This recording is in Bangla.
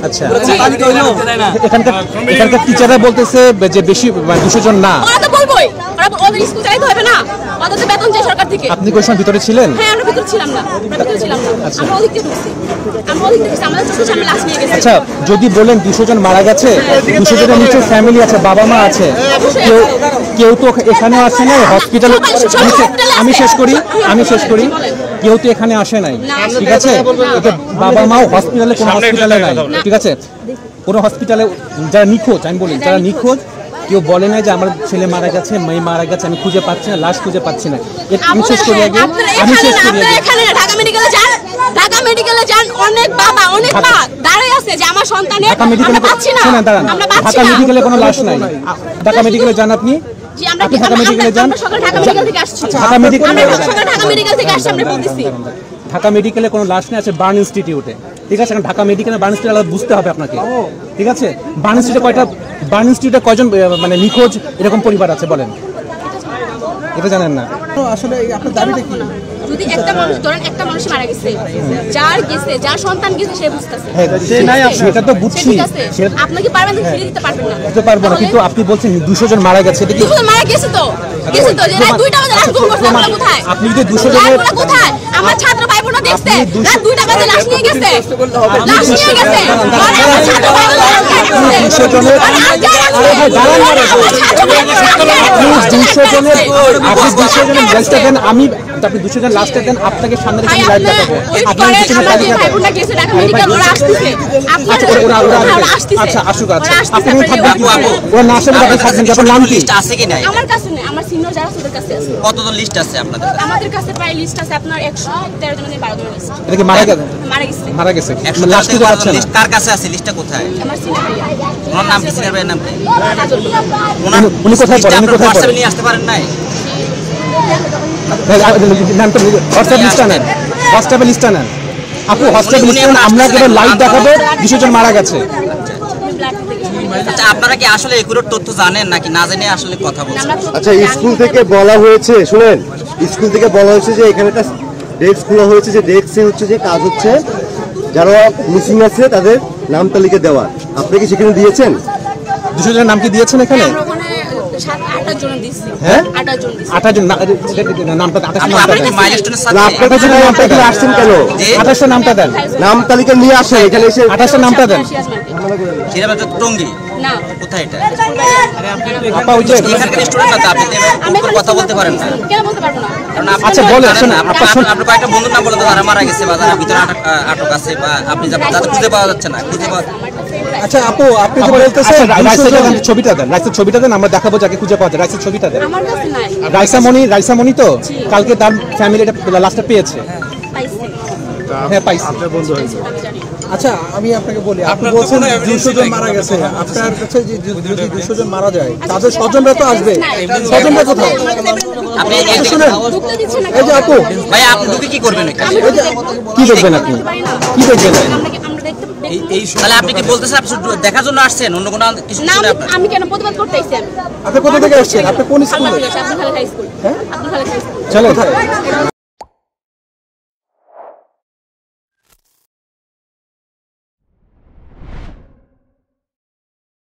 আচ্ছা এখানকার টিচাররা বলতেছে যে বেশি 200 জন না। আপনি কোন সময় ভিতরে ছিলেন? আচ্ছা যদি বলেন 200 জন মারা গেছে, 200 জনের নিচে ফ্যামিলি আছে, বাবা মা আছে, কেউ তো এখানে আসে নাই হসপিটালে। আমি শেষ করি কেউ তো এখানে আসে নাই, ঠিক আছে? বাবা মাও হসপিটালে, কোনো হসপিটালে নাই, ঠিক আছে? কোনো হসপিটালে যারা নিখোঁজ, আমি বলি যারা নিখোঁজ, কেউ বলে নাই যে আমার ছেলে মারা গেছে, মেয়ে মারা গেছে, আমি খুঁজে পাচ্ছি না, লাশ খুঁজে পাচ্ছি না। আমি শেষ করি আগে। ঢাকা মেডিকেলে যান, অনেক বাবা অনেক মা দাঁড়ায় আছে যে আমার সন্তানের আমরা পাচ্ছি না। ঢাকা মেডিকেলে কোনো লাশ নাই। ঢাকা মেডিকেলে যান আপনি। ঢাকা মেডিকেলে যান। ঢাকা মেডিকেলে কোনো লাশ নেই, আছে বার্ন ইনস্টিটিউটে, ঠিক আছে? ঢাকা মেডিকেলে বার্ন ইনস্টিটিউট আলাদা বুঝতে হবে আপনাকে, ঠিক আছে? বার্ন ইনস্টিটিউটে কয়জন মানে নিখোঁজ এরকম পরিবার আছে বলেন? এটা জানেন না আসলে? আপনার দাবিটা কি? যদি একটা মানুষ ধরেন, একটা মানুষ মারা গেছে, যার সন্তান গেছে সে বুঝতেছে, সেটা তো বুঝছি। আপনি কি পারবেন? ফিরে দিতে পারবেন না। দিতে পারবো না, কিন্তু আপনি বলছেন 200 জন মারা গেছে। 200 জন মারা গেছে তো যে রাত 2টা বাজে লাশ গুম করছে, আমরা কোথায়? আপনি যদি 200 জনের কোথায়? আমার ছাত্র ভাই বোনরা দেখছে রাত 2টা বাজে লাশ নিয়ে গেছে, লাশ নিয়ে গেছে। মানে আমার ছাত্র ভাই বোনরা 200 জনের আপনি 200 জনের লাস্টটা দেন। আপনি 200 জন লাস্টটা দেন, আপনাকে সামনে রেখে লাইভ দেখাবো। আপনার পিছনে তালিকা দেন। আচ্ছা আসুক, আচ্ছা আপনি থাকবেন, ওরা না আসলে আপনি থাকবেন। আপনার নাম কি? আছে কি নাই? আমার কাছে নেই, আমার সিনিয়র যারা ওদের কাছে আছে। কতজন লিস্ট আছে আপনাদের? আমাদের কাছে প্রায় লিস্ট আছে আপনার 113 জনের 12 জনের লিস্ট। এটা কি মারা গেছে? মারা গেছে। লাস্ট কি আছে না? কার কাছে আছে লিস্টটা? কোথায়? আমার সিনিয়র ভাই। ওনার নাম কি? সিনিয়র ভাইয়ের নাম কি? উনি কোথায় পড়েন? উনি কোথায় পড়েন? নিয়ে আসতে পারেন নাই? হোয়াটসঅ্যাপ লিস্টটা নেন, হোয়াটসঅ্যাপে লিস্টটা নেন। আপু হোয়াটসঅ্যাপে লিস্টটা নেন, আমরা কেবল লাইভ দেখাবো 200 জন মারা গেছে। আচ্ছা আপনারা কি আসলে এগুলোর তথ্য জানেন নাকি না জেনে আসলে কথা বলছেন? আচ্ছা স্কুল থেকে বলা হয়েছে, শুনেন, স্কুল থেকে বলা হয়েছে যে এখানে একটা ডেস্ক খোলা হয়েছে, যে ডেস্কে হচ্ছে যে কাজ হচ্ছে যারা মিসিং আছে তাদের নাম তালিকা দেওয়া। আপনি কি সেখানে দিয়েছেন? 200 জনের নাম কি দিয়েছেন এখানে? হ্যাঁ 28 জন নামটা আসছেন কেন? 28টা নামটা দেন, নাম তালিকা নিয়ে আসেন এখানে এসে। 28টা নামটা দেন। টঙ্গী না, কোথায় এটা? আপা ওই যে এখানকার স্টুডেন্ট না, আপনি কথা বলতে পারেন না। কেন বলতে পারবো না? কারণ আচ্ছা বলেন, আপনি কয়েকটা বন্ধুর নাম বলে যারা মারা গেছে বা যারা ভিতরে আটক আছে বা আপনি যাদের খুঁজে পাওয়া যাচ্ছে না, খুঁজে পাওয়া। আচ্ছা আপু আপনি যে বলতেছেন রাইসের ছবিটা দেন, রাইসের ছবিটা দেন, আমরা দেখাবো যাকে খুঁজে পাওয়া যায়। রাইসের ছবিটা দেন। আমার কাছে নাই। রাইসামণি তো কালকে তার ফ্যামিলিটা লাস্টটা পেয়েছে। হ্যাঁ পাইছি। আচ্ছা আমি আপনাকে বলি, আপনি বলছেন 200 জন মারা গেছে, আপনার কাছে যদি 200 জন মারা যায় তাদের স্বজনরা তো আসবে, স্বজনরা কোথায়? আপনি শুনেন, এই যে আপু ভাই আপনি ঢুকে কি করবেন? কি দেখবেন আপনি? কি দেখবেন? তাহলে আপনি কি বলতেছেন আপনি দেখার জন্য আসছেন, অন্য কোনো কিছু? আমি কেন প্রতিবাদ করতে আইছি? আপনি কোথা থেকে আসছেন? আপনি কোন স্কুলে? Abdul Khalek high school. হ্যাঁ আব্দুল খালেক হাই স্কুল। চলো